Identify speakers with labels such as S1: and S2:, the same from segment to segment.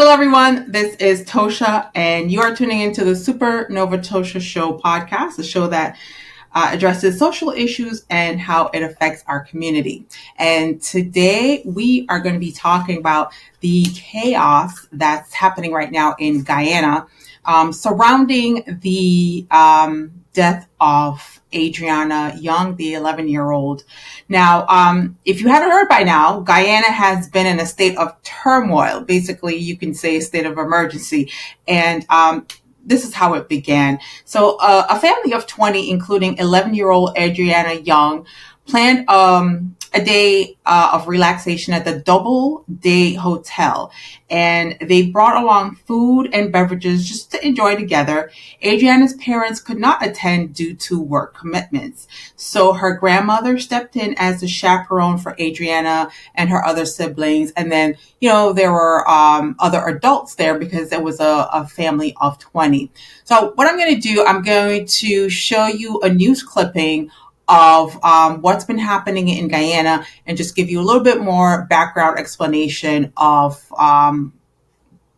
S1: Hello, everyone. This is Tosha, and you are tuning into the Supernova Tosha Show podcast, the show that addresses social issues and how it affects our community. And today we are going to be talking about the chaos that's happening right now in Guyana surrounding the death of Adrianna Younge, the 11-year-old. Now, if you haven't heard by now, Guyana has been in a state of turmoil. Basically, you can say a state of emergency. And this is how it began. So a family of 20, including 11-year-old Adrianna Younge, planned a day of relaxation at the Double Day Hotel. And they brought along food and beverages just to enjoy together. Adrianna's parents could not attend due to work commitments. So her grandmother stepped in as the chaperone for Adrianna and her other siblings. And then, there were other adults there because it was a family of 20. So what I'm going to do, I'm going to show you a news clipping of what's been happening in Guyana and just give you a little bit more background explanation of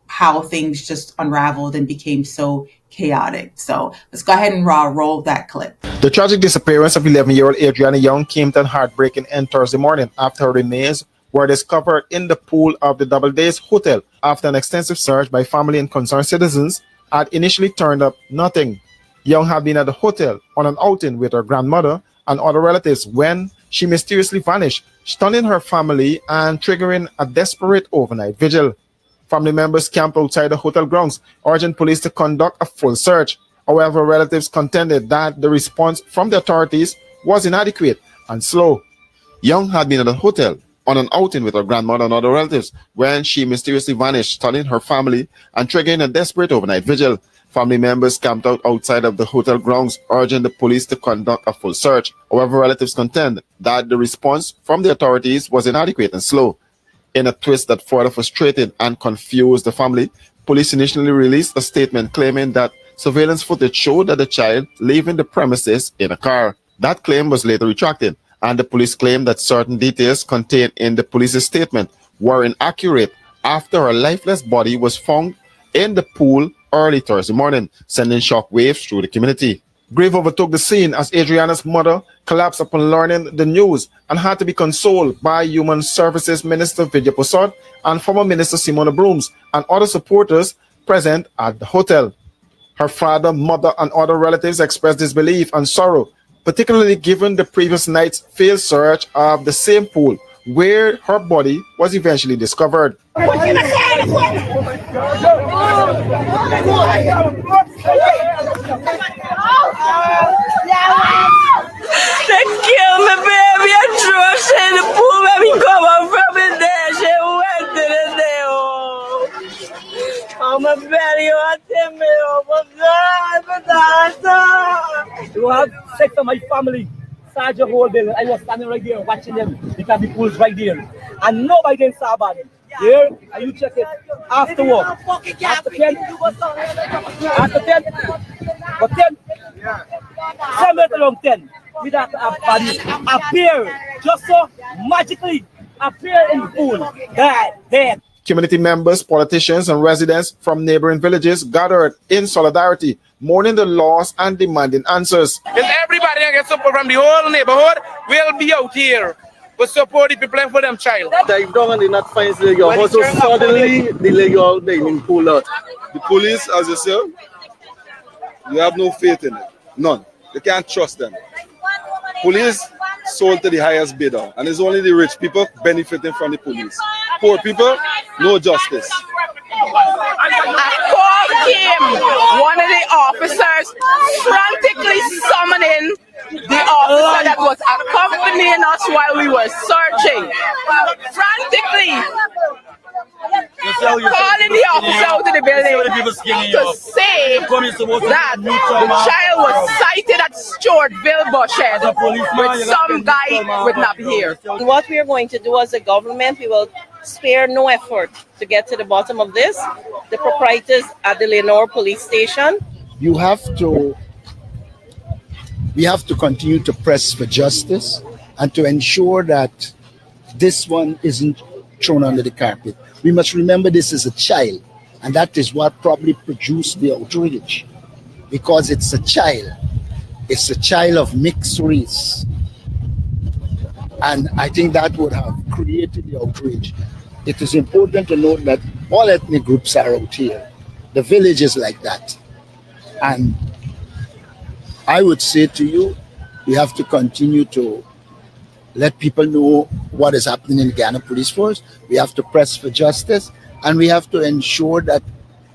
S1: how things just unraveled and became so chaotic. So let's go ahead and roll that clip.
S2: The tragic disappearance of 11-year-old Adrianna Younge came to a heartbreaking end Thursday morning after her remains were discovered in the pool of the Double Days Hotel after an extensive search by family and concerned citizens had initially turned up nothing. Younge had been at the hotel on an outing with her grandmother and other relatives when she mysteriously vanished, stunning her family and triggering a desperate overnight vigil. Family members camped outside the hotel grounds, urging police to conduct a full search. However, relatives contended that the response from the authorities was inadequate and slow. Younge had been at the hotel on an outing with her grandmother and other relatives when she mysteriously vanished, stunning her family and triggering a desperate overnight vigil. Family members camped out outside of the hotel grounds, urging the police to conduct a full search. However, relatives contend that the response from the authorities was inadequate and slow. In a twist that further frustrated and confused the family, police initially released a statement claiming that surveillance footage showed that the child leaving the premises in a car. That claim was later retracted, and the police claimed that certain details contained in the police's statement were inaccurate after her lifeless body was found in the pool early Thursday morning, sending shockwaves through the community. Grief overtook the scene as Adrianna's mother collapsed upon learning the news and had to be consoled by Human Services Minister Vijay Prasad and former Minister Simona Brooms and other supporters present at the hotel. Her father, mother, and other relatives expressed disbelief and sorrow, particularly given the previous night's failed search of the same pool where her body was eventually discovered.
S3: They killed me, baby. I threw her in the pool when we come out from in there. She went in there. Oh, my belly, what me? Oh, my God.
S4: You have sex on my family. Sergeant Holden, I was standing right there watching them because the pool's right there. And nobody didn't saw about it. Here, and you check it after work. After 10. After 10. But 10. 7 minutes around 10. We have to have body appear. Just so magically appear in the pool. Dead.
S2: Community members, politicians, and residents from neighboring villages gathered in solidarity, mourning the loss and demanding answers.
S5: If everybody gets support from the whole neighborhood, we'll be out here to support the people for them child.
S6: Dive down and they not find the legal. Also suddenly the legal being pulled out. The police, as you say, you have no faith in it. None. You can't trust them. Police sold to the highest bidder, and it's only the rich people benefiting from the police. Poor people, no justice.
S3: A call came, one of the officers frantically summoning the officer that was accompanying us while we were searching. Frantically calling the officer out of the building to say that the child was sighted at Stewartville Bushes with some guy would not be here.
S7: What we are going to do as a government, we will spare no effort to get to the bottom of this. The proprietors at the Lenore police station.
S8: We have to continue to press for justice and to ensure that this one isn't thrown under the carpet. We must remember this is a child. And that is what probably produced the outrage, because it's a child. It's a child of mixed race. And I think that would have created the outrage. It is important to note that all ethnic groups are out here. The village is like that. And I would say to you, we have to continue to let people know what is happening in the Guyana Police Force. We have to press for justice, and we have to ensure that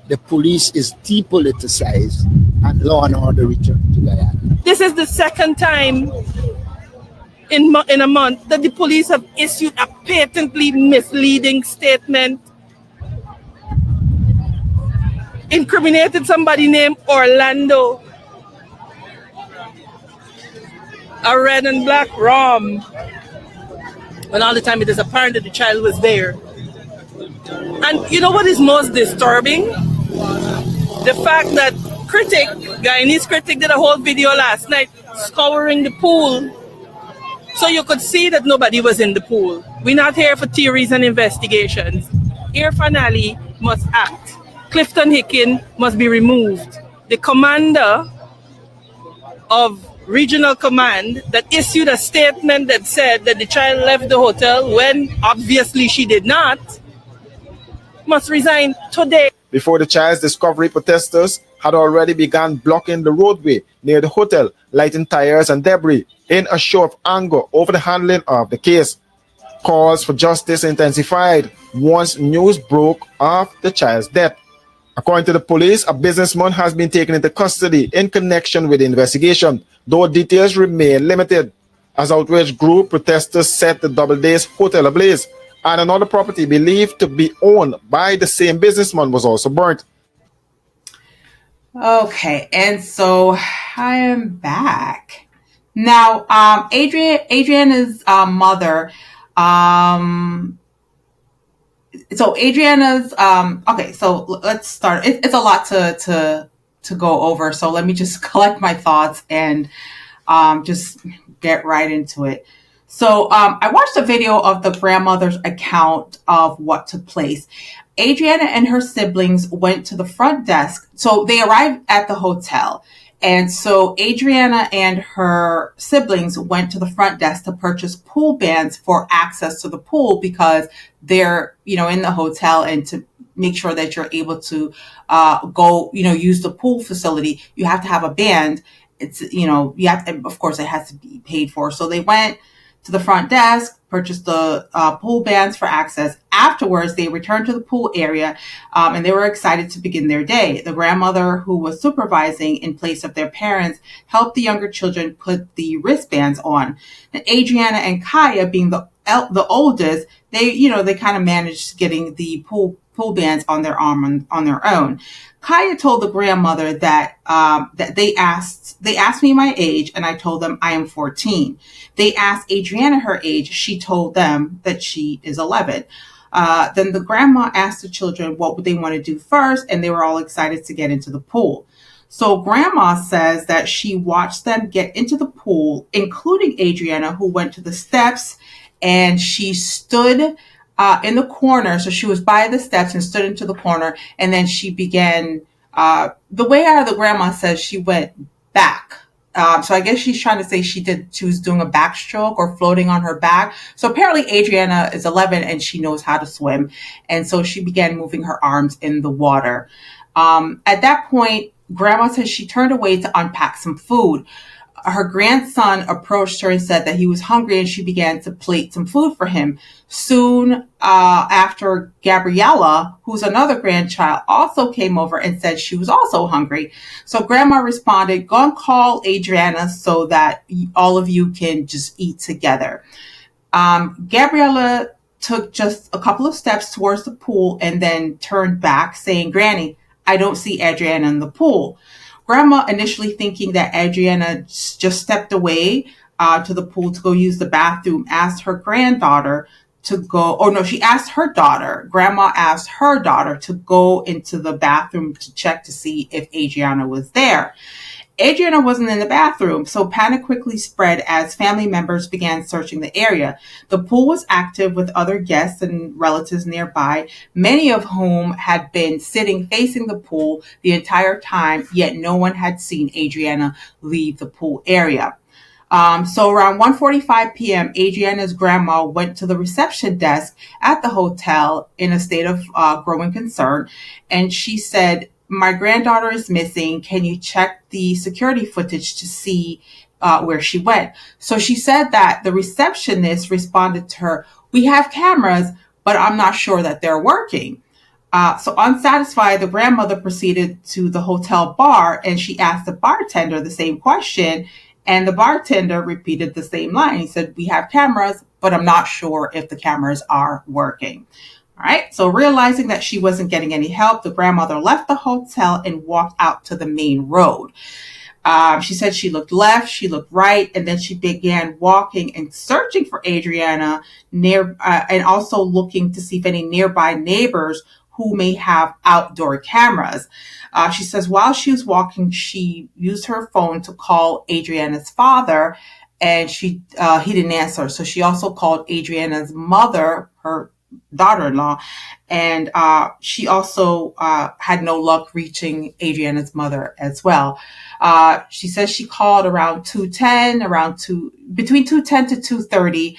S8: the police is depoliticized and law and order return to Guyana.
S9: This is the second time in a month that the police have issued a patently misleading statement, incriminated somebody named Orlando, a red and black rom, when all the time it is apparent that the child was there. And you know what is most disturbing? The fact that Guyanese critic did a whole video last night scouring the pool, so you could see that nobody was in the pool. We're not here for theories and investigations. Irfan Ali must act. Clifton Hicken must be removed. The commander of regional command that issued a statement that said that the child left the hotel when obviously she did not, must resign today.
S2: Before the child's discovery, protesters had already begun blocking the roadway near the hotel, lighting tires and debris in a show of anger over the handling of the case. Calls for justice intensified once news broke of the child's death. According to the police, a businessman has been taken into custody in connection with the investigation, though details remain limited. As outrage grew, protesters set the Doubledays Hotel ablaze, and another property believed to be owned by the same businessman was also burnt.
S1: Okay, and so I am back. Now, Adrianna's mother, so Adrianna's, okay, so let's start. It's a lot to go over, so let me just collect my thoughts and just get right into it. So I watched a video of the grandmother's account of what took place. Adrianna and her siblings went to the front desk. So they arrived at the hotel. And so Adrianna and her siblings went to the front desk to purchase pool bands for access to the pool because they're, in the hotel, and to make sure that you're able to go, use the pool facility, you have to have a band. It's, you have to, of course, it has to be paid for. So they went to the front desk, purchased the pool bands for access. Afterwards, they returned to the pool area, and they were excited to begin their day. The grandmother, who was supervising in place of their parents, helped the younger children put the wristbands on. And Adrianna and Kaya, being the oldest, they kind of managed getting the pool bands on their arm on their own. Kaya told the grandmother that that they asked me my age, and I told them I am 14. They asked Adrianna her age. She told them that she is 11. Then the grandma asked the children what would they want to do first, and they were all excited to get into the pool. So grandma says that she watched them get into the pool, including Adrianna, who went to the steps, and she stood in the corner. So she was by the steps and stood into the corner, and then she began, the way out of the grandma says she went back. So I guess she's trying to say she was doing a backstroke or floating on her back. So apparently Adrianna is 11 and she knows how to swim. And so she began moving her arms in the water. At that point, grandma says she turned away to unpack some food. Her grandson approached her and said that he was hungry, and she began to plate some food for him. Soon after, Gabriella, who's another grandchild, also came over and said she was also hungry. So grandma responded, "Go and call Adrianna so that all of you can just eat together." Gabriella took just a couple of steps towards the pool and then turned back, saying, "Granny, I don't see Adrianna in the pool." Grandma, initially thinking that Adrianna just stepped away to the pool to go use the bathroom, asked her granddaughter to go, she asked her daughter. Grandma asked her daughter to go into the bathroom to check to see if Adrianna was there. Adrianna wasn't in the bathroom, so panic quickly spread as family members began searching the area. The pool was active with other guests and relatives nearby, many of whom had been sitting facing the pool the entire time, yet no one had seen Adrianna leave the pool area. So around 1:45 p.m., Adrianna's grandma went to the reception desk at the hotel in a state of growing concern, and she said, "My granddaughter is missing. Can you check the security footage to see where she went?" So she said that the receptionist responded to her, "We have cameras, but I'm not sure that they're working." So unsatisfied, the grandmother proceeded to the hotel bar and she asked the bartender the same question. And the bartender repeated the same line. He said, "We have cameras, but I'm not sure if the cameras are working." All right. So realizing that she wasn't getting any help, the grandmother left the hotel and walked out to the main road. She said she looked left, she looked right, and then she began walking and searching for Adrianna and also looking to see if any nearby neighbors who may have outdoor cameras. She says while she was walking, she used her phone to call Adrianna's father, and he didn't answer. So she also called Adrianna's mother, her daughter-in-law, and she also had no luck reaching Adrianna's mother as well. She says she called around 2:10, between 2:10 to 2:30.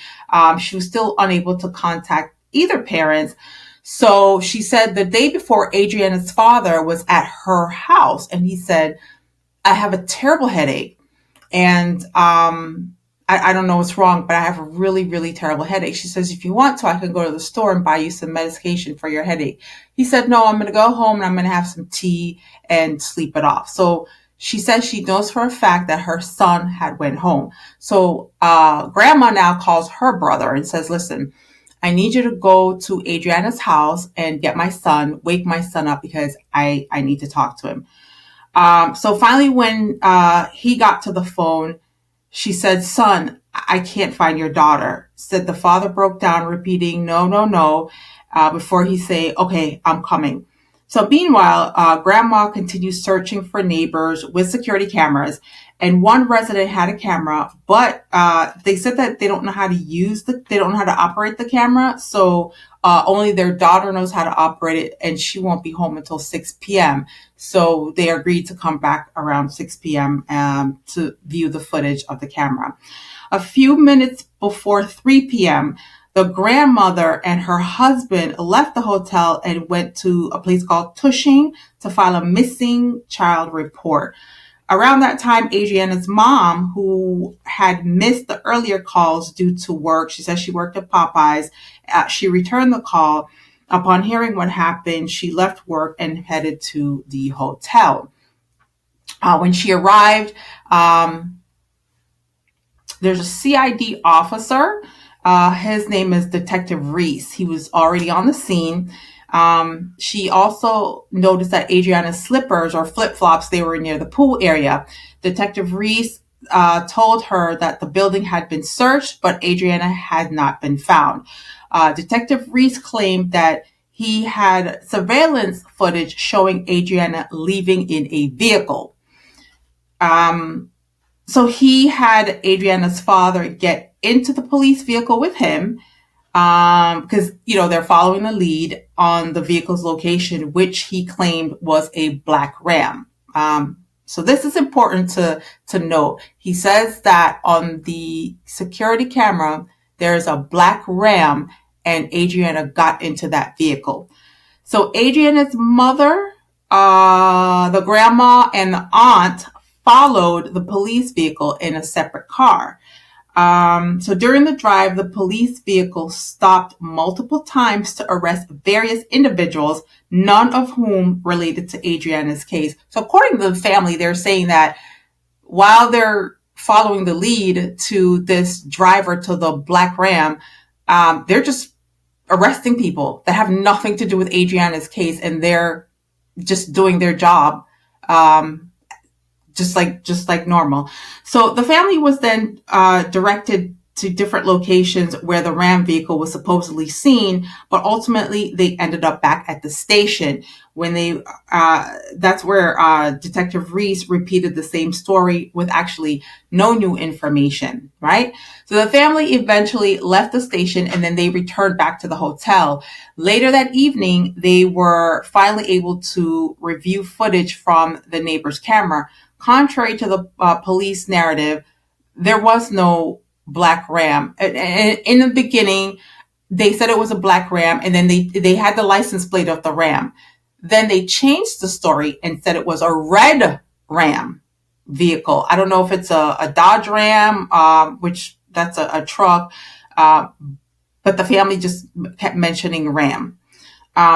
S1: She was still unable to contact either parents. So she said the day before, Adrianna's father was at her house, and he said, "I have a terrible headache, and I don't know what's wrong, but I have a really, really terrible headache." She says, "If you want to, I can go to the store and buy you some medication for your headache." He said, "No, I'm going to go home and I'm going to have some tea and sleep it off." So she says she knows for a fact that her son had went home. So grandma now calls her brother and says, "Listen, I need you to go to Adrianna's house and get my son, wake my son up because I need to talk to him." So finally, when he got to the phone, she said, "Son, I can't find your daughter." Said the father broke down, repeating, "No, no, no," before he say, "Okay, I'm coming." So meanwhile, grandma continued searching for neighbors with security cameras, and one resident had a camera, but they said that they don't know how to they don't know how to operate the camera. So only their daughter knows how to operate it, and she won't be home until 6 p.m. So they agreed to come back around 6 p.m. To view the footage of the camera. A few minutes before 3 p.m., the grandmother and her husband left the hotel and went to a place called Tushing to file a missing child report. Around that time, Adrianna's mom, who had missed the earlier calls due to work, she says she worked at Popeyes, she returned the call. Upon hearing what happened, she left work and headed to the hotel. When she arrived, there's a CID officer. His name is Detective Reese. He was already on the scene. She also noticed that Adrianna's slippers or flip-flops, they were near the pool area. Detective Reese told her that the building had been searched, but Adrianna had not been found. Detective Reese claimed that he had surveillance footage showing Adrianna leaving in a vehicle. So he had Adrianna's father get into the police vehicle with him because, they're following the lead on the vehicle's location, which he claimed was a black Ram. So this is important to note. He says that on the security camera, there's a black Ram and Adrianna got into that vehicle. So Adrianna's mother, the grandma, and the aunt followed the police vehicle in a separate car. So during the drive, the police vehicle stopped multiple times to arrest various individuals, none of whom related to Adrianna's case. So according to the family, they're saying that while they're following the lead to this driver to the black Ram, they're just arresting people that have nothing to do with Adrianna's case, and they're just doing their job. Just like normal. So the family was then directed to different locations where the Ram vehicle was supposedly seen, but ultimately they ended up back at the station. When that's where Detective Reese repeated the same story with actually no new information, right? So the family eventually left the station and then they returned back to the hotel. Later that evening, they were finally able to review footage from the neighbor's camera. Contrary to the police narrative, there was no black Ram. In the beginning, they said it was a black Ram, and then they had the license plate of the Ram. Then they changed the story and said it was a red Ram vehicle. I don't know if it's a Dodge Ram, which that's a truck, but the family just kept mentioning Ram.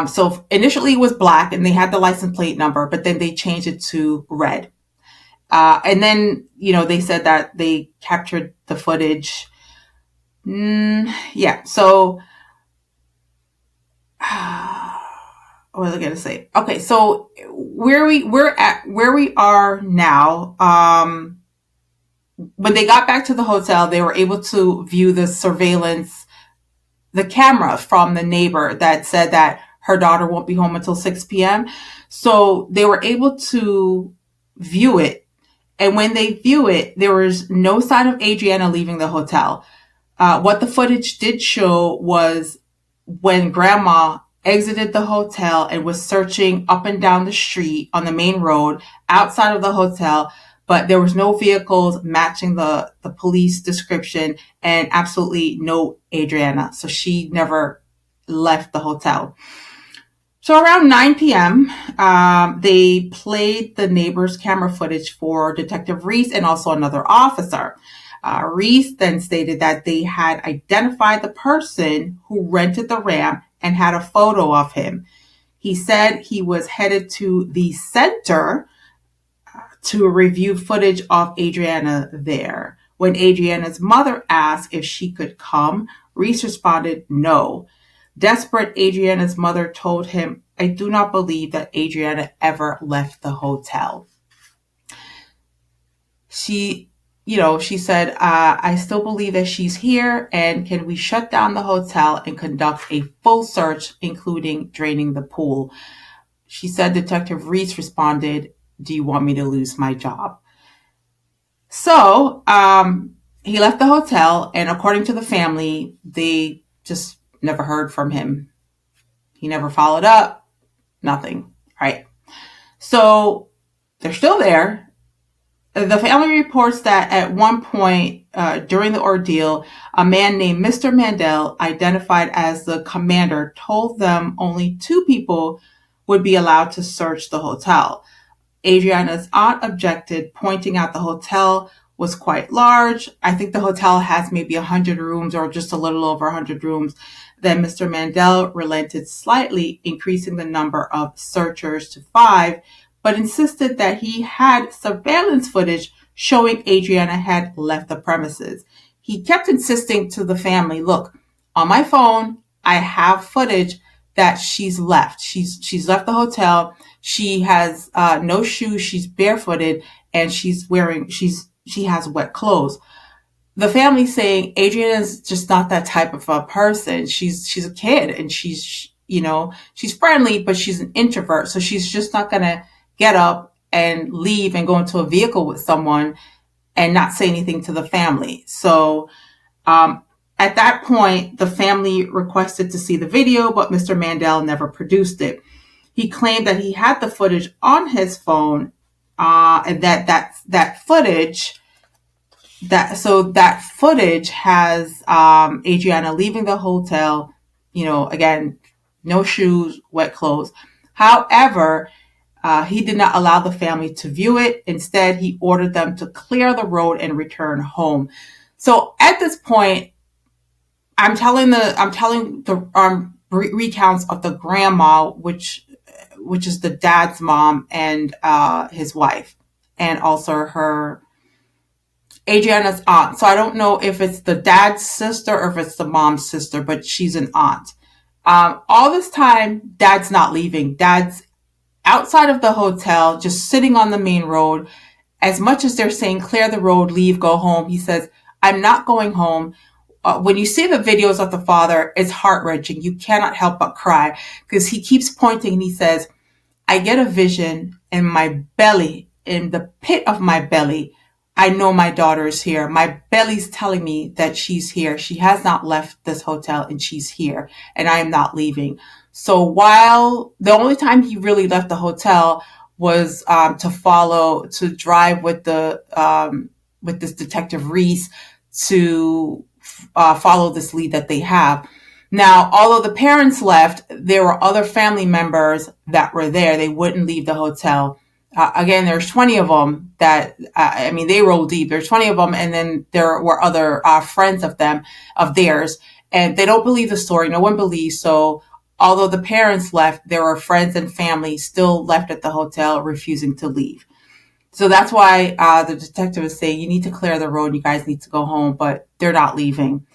S1: So initially it was black, and they had the license plate number, but then they changed it to red. And then, they said that they captured the footage. Yeah. So, what was I going to say? Okay. So where we are now, when they got back to the hotel, they were able to view the camera from the neighbor that said that her daughter won't be home until 6 p.m. So they were able to view it. And when they view it, there was no sign of Adrianna leaving the hotel. What the footage did show was when Grandma exited the hotel and was searching up and down the street on the main road outside of the hotel, but there was no vehicles matching the police description and absolutely no Adrianna. So she never left the hotel. So around 9 p.m., they played the neighbor's camera footage for Detective Reese and also another officer. Reese then stated that they had identified the person who rented the Ram and had a photo of him. He said he was headed to the center to review footage of Adrianna there. When Adrianna's mother asked if she could come, Reese responded no. Desperate, Adrianna's mother told him, "I do not believe that Adrianna ever left the hotel." She said, "I still believe that she's here, and can we shut down the hotel and conduct a full search, including draining the pool?" She said, Detective Reese responded, "Do you want me to lose my job?" So he left the hotel, and according to the family, they just never heard from him. He never followed up, nothing, right? So they're still there. The family reports that at one point during the ordeal, a man named Mr. Mandel, identified as the commander, told them only 2 people would be allowed to search the hotel. Adrianna's aunt objected, pointing out the hotel was quite large. I think the hotel has maybe 100 rooms or just a little over 100 rooms. Then Mr. Mandel relented slightly, increasing the number of searchers to 5, but insisted that he had surveillance footage showing Adrianna had left the premises. He kept insisting to the family, "Look, on my phone, I have footage that she's left. She's left the hotel. She has no shoes. She's barefooted, and she has wet clothes." The family saying Adrianna's just not that type of a person. She's a kid, and she's friendly, but she's an introvert. So she's just not gonna get up and leave and go into a vehicle with someone and not say anything to the family. So at that point, the family requested to see the video, but Mr. Mandel never produced it. He claimed that he had the footage on his phone, and that footage has Adrianna leaving the hotel. Again, no shoes, wet clothes. However, he did not allow the family to view it. Instead, he ordered them to clear the road and return home. So at this point, I'm telling the recounts of the grandma, which is the dad's mom and his wife, and also Adrianna's aunt. So I don't know if it's the dad's sister or if it's the mom's sister, but she's an aunt. All this time, dad's not leaving. Dad's outside of the hotel, just sitting on the main road. As much as they're saying, clear the road, leave, go home, he says, I'm not going home. When you see the videos of the father, it's heart-wrenching. You cannot help but cry because he keeps pointing and he says, I get a vision in my belly, in the pit of my belly. I know my daughter is here. My belly's telling me that she's here. She has not left this hotel and she's here and I am not leaving. So while the only time he really left the hotel was to drive with with this detective Reese to follow this lead that they have. Now, although the parents left, there were other family members that were there. They wouldn't leave the hotel. Again, there's 20 of them they roll deep. There's 20 of them. And then there were other friends of theirs. And they don't believe the story. No one believes. So although the parents left, there were friends and family still left at the hotel refusing to leave. So that's why the detective is saying, you need to clear the road. You guys need to go home, but they're not leaving.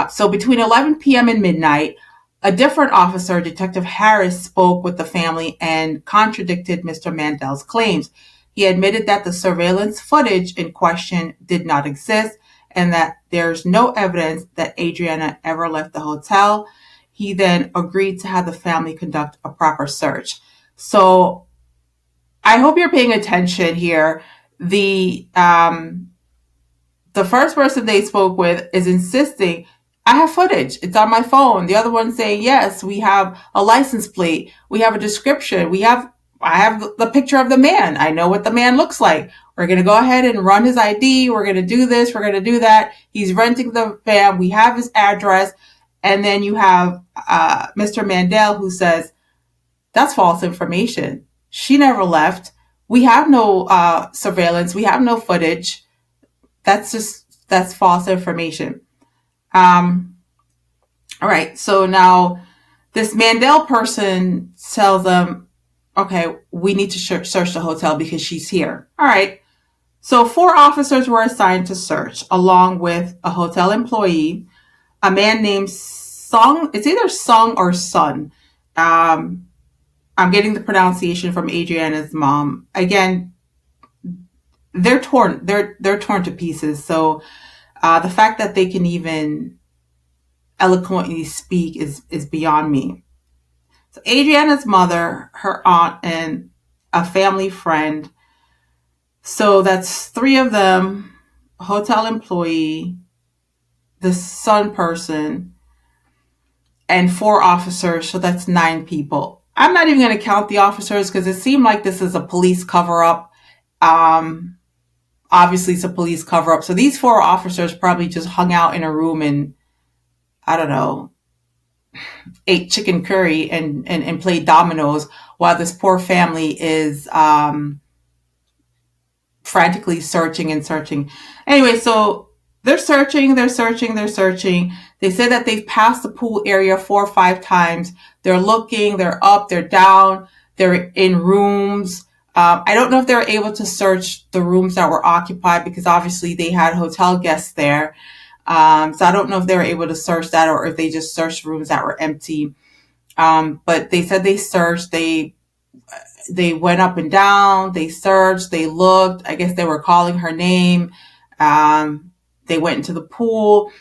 S1: So between 11 p.m. and midnight, a different officer, Detective Harris, spoke with the family and contradicted Mr. Mandel's claims. He admitted that the surveillance footage in question did not exist and that there's no evidence that Adrianna ever left the hotel. He then agreed to have the family conduct a proper search. So I hope you're paying attention here. The first person they spoke with is insisting, I have footage. It's on my phone. The other one saying, yes, we have a license plate. We have a description. I have the picture of the man. I know what the man looks like. We're going to go ahead and run his ID. We're going to do this. We're going to do that. He's renting the van. We have his address. And then you have Mr. Mandel who says, that's false information. She never left. We have no surveillance. We have no footage. That's false information. All right. So now this Mandel person tells them, okay, we need to search the hotel because she's here. All right. So 4 officers were assigned to search along with a hotel employee, a man named Sung. It's either Sung or Sun. I'm getting the pronunciation from Adrianna's mom. Again, they're torn. They're torn to pieces. So the fact that they can even eloquently speak is beyond me. So Adrianna's mother, her aunt, and a family friend. So that's 3 of them, a hotel employee, the Sun person, and 4 officers. So that's 9 people. I'm not even going to count the officers because it seemed like this is a police cover-up. Obviously, it's a police cover-up. So these 4 officers probably just hung out in a room and, I don't know, ate chicken curry and played dominoes while this poor family is frantically searching and searching. Anyway, so they're searching. They say that they've passed the pool area 4 or 5 times. They're looking, they're up, they're down, they're in rooms. I don't know if they're able to search the rooms that were occupied because obviously they had hotel guests there. So I don't know if they were able to search that or if they just searched rooms that were empty. But they said they searched, they went up and down, they searched, they looked. I guess they were calling her name. They went into the pool.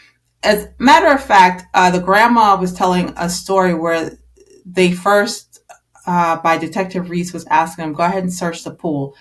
S1: As a matter of fact, the grandma was telling a story where they first, by Detective Reese, was asking them, go ahead and search the pool.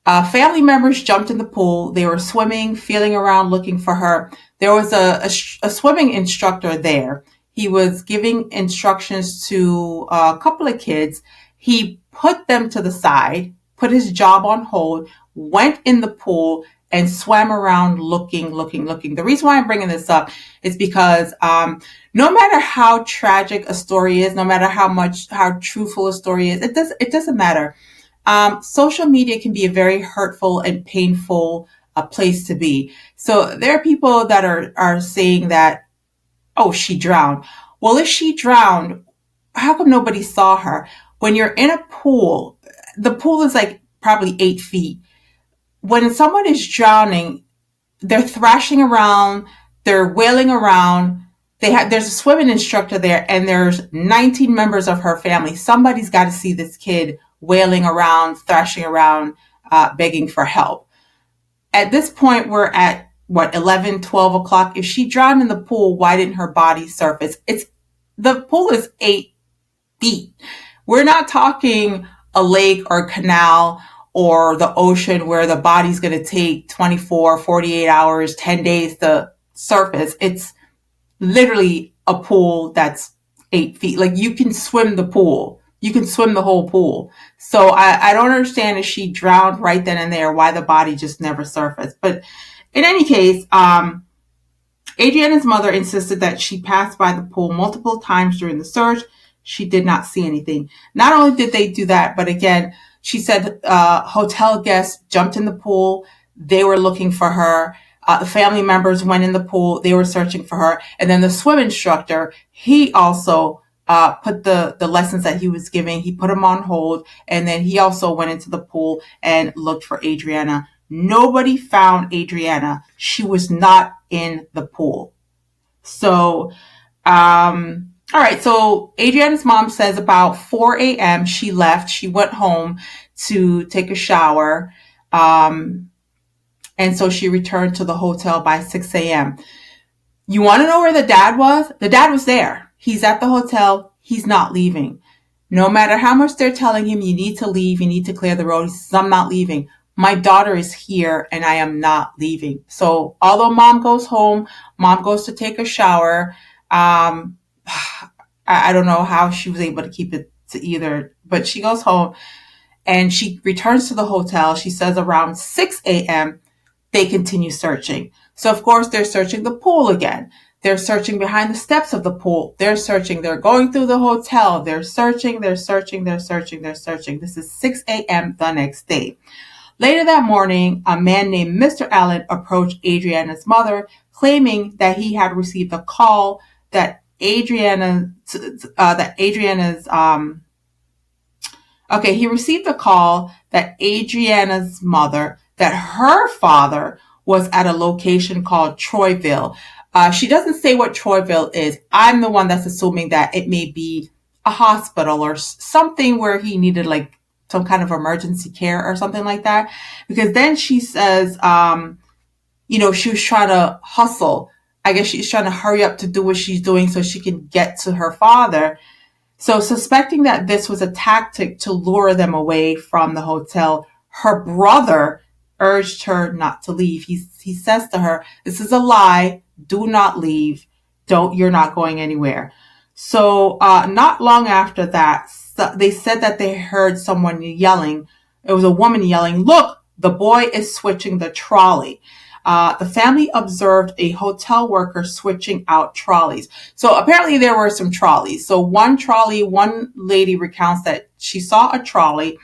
S1: Family members jumped in the pool. They were swimming, feeling around, looking for her. There was a swimming instructor there. He was giving instructions to a couple of kids. He put them to the side, put his job on hold, went in the pool, and swam around looking. The reason why I'm bringing this up is because no matter how tragic a story is, no matter how truthful a story is, it doesn't matter. Social media can be a very hurtful and painful place to be. So there are people that are saying that, oh, she drowned. Well, if she drowned, how come nobody saw her? When you're in a pool, the pool is like probably 8 feet. When someone is drowning, they're thrashing around, they're wailing around. There's a swimming instructor there, and there's 19 members of her family. Somebody's got to see this kid wailing around, thrashing around, begging for help. At this point, we're at 11, 12 o'clock. If she drowned in the pool, why didn't her body surface? The pool is 8 feet. We're not talking a lake or canal or the ocean where the body's going to take 24, 48 hours, 10 days to surface. It's literally a pool that's 8 feet. Like, you can swim the pool. You can swim the whole pool. So I don't understand if she drowned right then and there, why the body just never surfaced. But in any case, Adrianna's mother insisted that she passed by the pool multiple times during the search. She did not see anything. Not only did they do that, but again, she said hotel guests jumped in the pool. They were looking for her. The family members went in the pool. They were searching for her. And then the swim instructor, he also put the lessons that he was giving, he put them on hold. And then he also went into the pool and looked for Adrianna. Nobody found Adrianna. She was not in the pool. So, all right. So Adrianna's mom says about 4 a.m. she left. She went home to take a shower. And so she returned to the hotel by 6 a.m. You want to know where the dad was? The dad was there. He's at the hotel. He's not leaving. No matter how much they're telling him, you need to leave, you need to clear the road, he says, I'm not leaving. My daughter is here and I am not leaving. So although mom goes home, mom goes to take a shower. I don't know how she was able to keep it to either, but she goes home and she returns to the hotel. She says around 6 a.m., they continue searching. So of course they're searching the pool again. They're searching behind the steps of the pool. They're searching. They're going through the hotel. They're searching. They're searching. They're searching. They're searching. This is 6 a.m. the next day. Later that morning, a man named Mr. Allen approached Adrianna's mother, claiming that he had received a call that he received a call that Adrianna's mother, that her father was at a location called Troyville. She doesn't say what Troyville is. I'm the one that's assuming that it may be a hospital or something where he needed like some kind of emergency care or something like that. Because then she says, she was trying to hustle. I guess she's trying to hurry up to do what she's doing so she can get to her father. So suspecting that this was a tactic to lure them away from the hotel, her brother urged her not to leave. He says to her, this is a lie. Do not leave. You're not going anywhere. So not long after that, they said that they heard someone yelling. It was a woman yelling, look, the boy is switching the trolley. The family observed a hotel worker switching out trolleys. So apparently there were some trolleys. So one lady recounts that she saw a trolley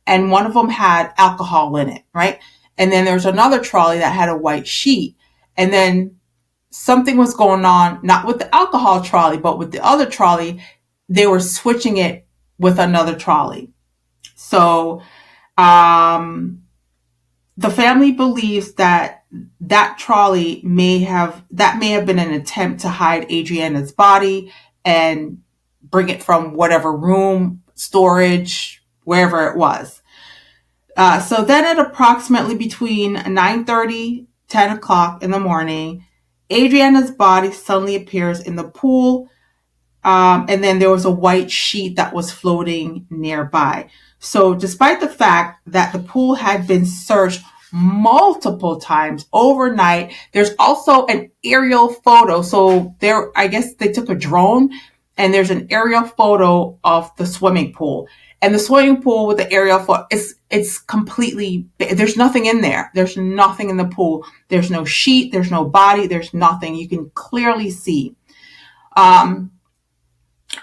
S1: and one of them had alcohol in it, right? And then there's another trolley that had a white sheet. And then something was going on, not with the alcohol trolley, but with the other trolley. They were switching it with another trolley. So the family believes that trolley may have been an attempt to hide Adrianna's body and bring it from whatever room, storage, wherever it was. So then at approximately between 9:30, 10 o'clock in the morning, Adrianna's body suddenly appears in the pool. And then there was a white sheet that was floating nearby. So despite the fact that the pool had been searched multiple times overnight, there's also an aerial photo. So I guess they took a drone and there's an aerial photo of the swimming pool. And the swimming pool with the aerial photo, it's completely, there's nothing in there. There's nothing in the pool. There's no sheet. There's no body. There's nothing. You can clearly see.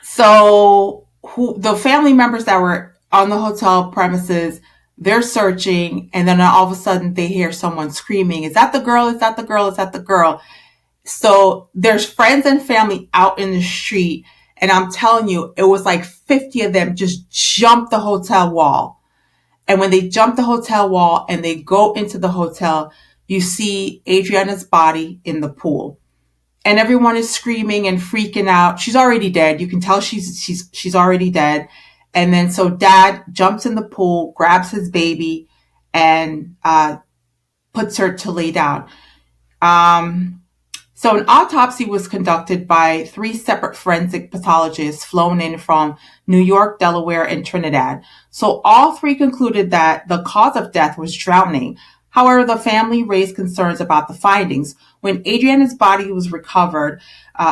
S1: So the family members that were on the hotel premises, they're searching, and then all of a sudden they hear someone screaming, is that the girl? Is that the girl? Is that the girl? So there's friends and family out in the street, and I'm telling you, it was like 50 of them just jumped the hotel wall. And when they jump the hotel wall and they go into the hotel, you see Adrianna's body in the pool. And everyone is screaming and freaking out. She's already dead. You can tell she's already dead. And then so dad jumps in the pool, grabs his baby, and puts her to lay down. So an autopsy was conducted by 3 separate forensic pathologists flown in from New York, Delaware, and Trinidad. So all 3 concluded that the cause of death was drowning. However, the family raised concerns about the findings. When Adrianna's body was recovered,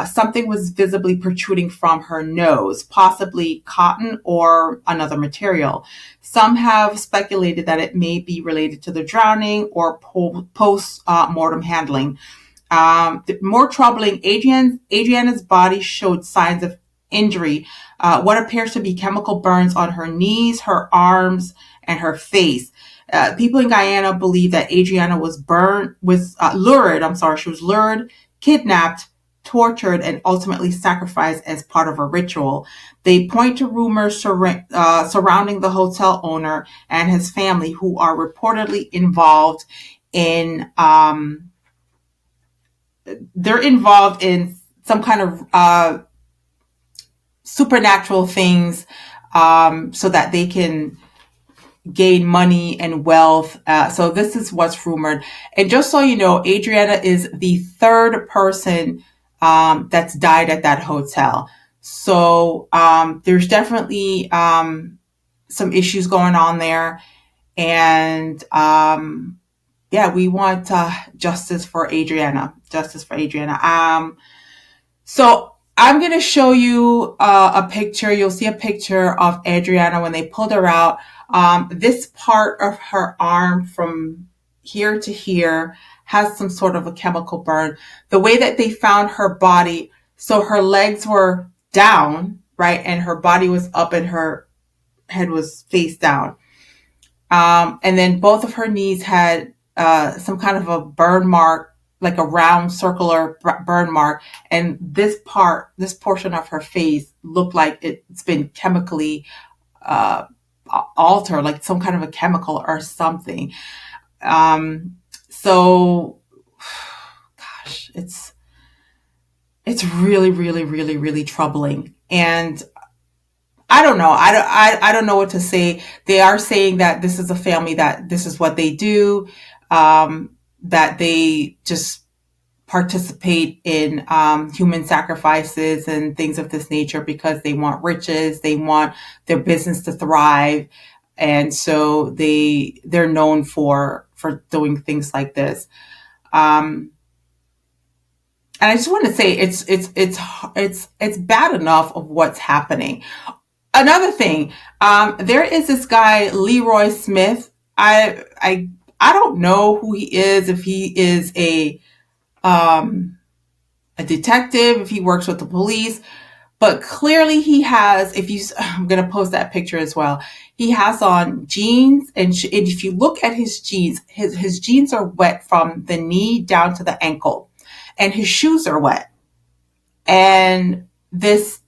S1: something was visibly protruding from her nose, possibly cotton or another material. Some have speculated that it may be related to the drowning or post-mortem handling. More troubling, Adrianna's body showed signs of injury, what appears to be chemical burns on her knees, her arms, and her face. People in Guyana believe that Adrianna was lured, kidnapped, tortured, and ultimately sacrificed as part of a ritual. They point to rumors surrounding the hotel owner and his family, who are reportedly involved in some kind of supernatural things, so that they can gain money and wealth. So this is what's rumored. And just so you know, Adrianna is the 3rd person that's died at that hotel. So there's definitely some issues going on there. And yeah, we want justice for Adrianna. Justice for Adrianna. So I'm going to show you a picture. You'll see a picture of Adrianna when they pulled her out. This part of her arm from here to here has some sort of a chemical burn. The way that they found her body, so her legs were down, right? And her body was up and her head was face down. And then both of her knees had some kind of a burn mark, like a round circular burn mark. And this portion of her face looked like it's been chemically altered, like some kind of a chemical or something. So, gosh, it's really, really, really, really troubling. And I don't know. I don't know what to say. They are saying that this is a family that this is what they do, that they just participate in human sacrifices and things of this nature because they want riches, they want their business to thrive, and so they're known for doing things like this. And I just want to say it's bad enough of what's happening. Another thing, there is this guy, Leroy Smith. I don't know who he is, if he is a detective, if he works with the police, but clearly he has, I'm going to post that picture as well. He has on jeans, and if you look at his jeans, his jeans are wet from the knee down to the ankle, and his shoes are wet. And this,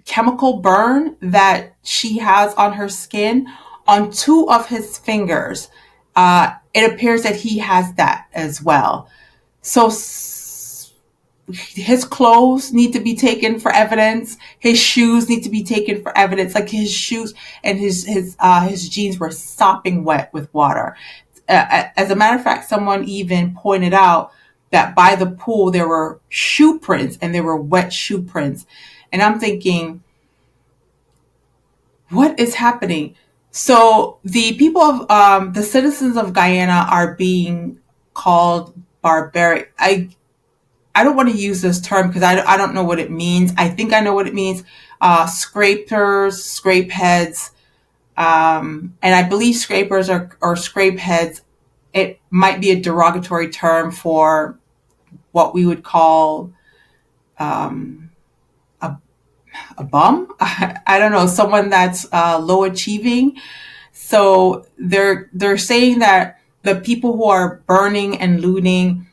S1: chemical burn that she has on her skin on 2 of his fingers, it appears that he has that as well. So his clothes need to be taken for evidence. His shoes need to be taken for evidence. Like his shoes and his jeans were sopping wet with water. As a matter of fact, someone even pointed out that by the pool there were shoe prints, and there were wet shoe prints. And I'm thinking, what is happening? So the people of the citizens of Guyana are being called barbaric. I don't want to use this term because I don't know what it means. I think I know what it means. Scrapers, scrapeheads, and I believe scrapers or scrapeheads. It might be a derogatory term for what we would call a bum. I don't know, someone that's low achieving. So they're saying that the people who are burning and looting,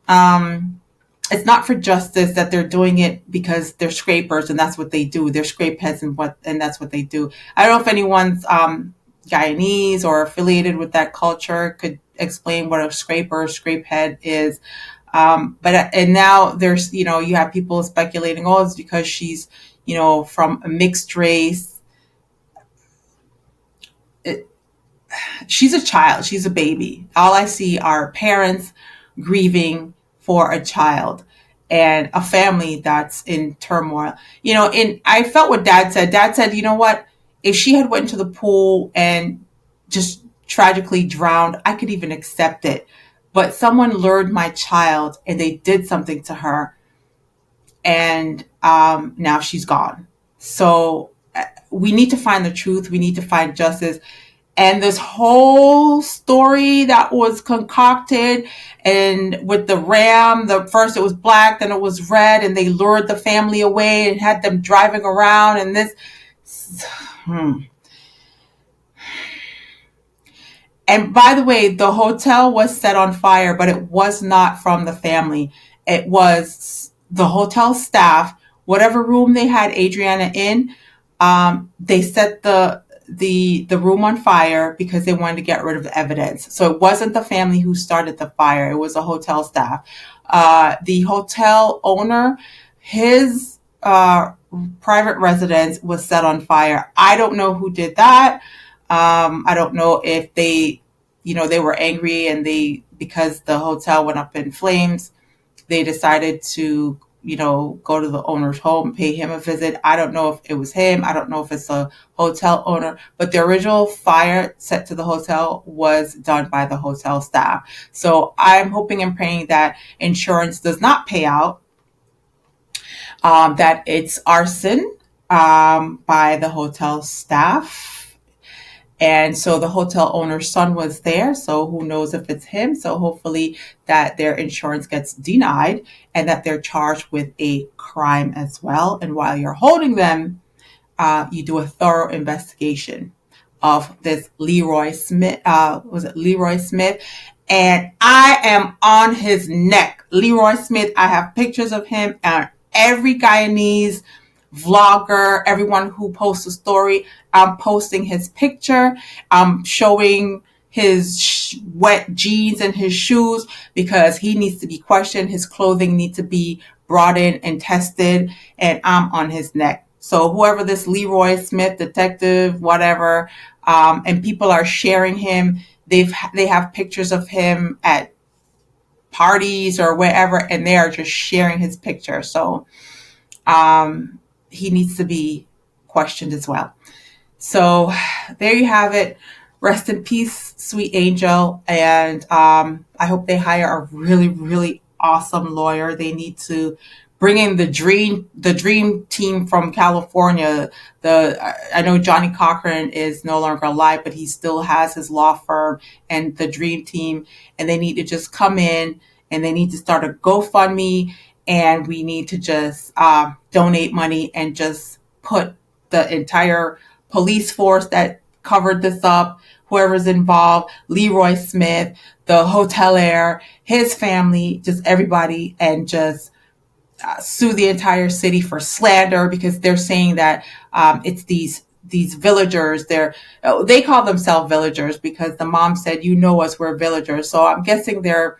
S1: it's not for justice, that they're doing it because they're scrapers and that's what they do. They're scrapeheads and that's what they do. I don't know if anyone's Guyanese or affiliated with that culture could explain what a scraper or scrapehead is. But now there's, you have people speculating, oh, it's because she's, from a mixed race. She's a child. She's a baby. All I see are parents grieving for a child and a family that's in turmoil. And I felt what Dad said. Dad said, you know what? If she had went to the pool and just tragically drowned, I could even accept it. But someone lured my child and they did something to her, and now she's gone. So we need to find the truth. We need to find justice. And this whole story that was concocted, and with the ram, first it was black, then it was red, and they lured the family away and had them driving around, and this. And by the way, the hotel was set on fire, but it was not from the family. It was the hotel staff, whatever room they had Adrianna in. They set the room on fire because they wanted to get rid of the evidence. So it wasn't the family who started the fire. It was the hotel staff. The hotel owner, his private residence was set on fire. I don't know who did that. I don't know if they were angry and because the hotel went up in flames, they decided to, go to the owner's home, pay him a visit. I don't know if it was him. I don't know if it's a hotel owner, but the original fire set to the hotel was done by the hotel staff. So I'm hoping and praying that insurance does not pay out, that it's arson by the hotel staff. And so the hotel owner's son was there. So who knows if it's him. So hopefully that their insurance gets denied and that they're charged with a crime as well. And while you're holding them, you do a thorough investigation of this Leroy Smith. Was it Leroy Smith? And I am on his neck. Leroy Smith, I have pictures of him and every Guyanese vlogger, everyone who posts a story, I'm posting his picture. I'm showing his wet jeans and his shoes because he needs to be questioned. His clothing needs to be brought in and tested, and I'm on his neck. So whoever this Leroy Smith, detective, whatever, and people are sharing him. They have pictures of him at parties or wherever, and they are just sharing his picture. So he needs to be questioned as well. So there you have it. Rest in peace, sweet angel. And I hope they hire a really, really awesome lawyer. They need to bring in the dream team from California. I know Johnny Cochran is no longer alive, but he still has his law firm and the dream team. And they need to just come in and they need to start a GoFundMe. And we need to just donate money and just put the entire police force that covered this up, whoever's involved, Leroy Smith, the hotelier, his family, just everybody, and just sue the entire city for slander because they're saying that it's these villagers. They call themselves villagers because the mom said, us, we're villagers. So I'm guessing they're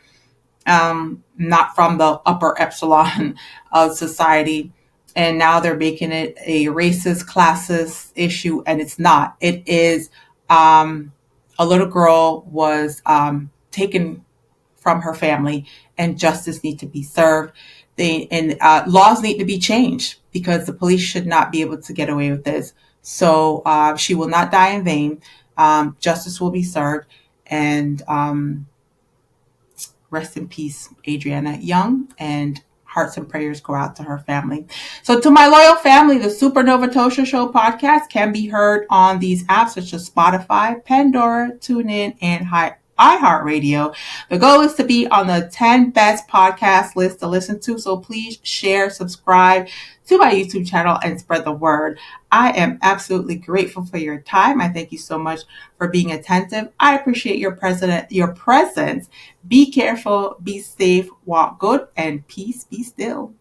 S1: not from the upper epsilon of society. And now they're making it a racist, classist issue, and it's not. It is a little girl was taken from her family, and justice needs to be served. Laws need to be changed because the police should not be able to get away with this. So she will not die in vain. Justice will be served, and rest in peace, Adrianna Younge, and hearts and prayers go out to her family. So to my loyal family, the Supernova Tosha Show podcast can be heard on these apps such as Spotify, Pandora, TuneIn, and iHeartRadio. The goal is to be on the 10 best podcast list to listen to. So please share, subscribe to my YouTube channel and spread the word. I am absolutely grateful for your time. I thank you so much for being attentive. I appreciate your presence. Be careful, be safe, walk good, and peace be still.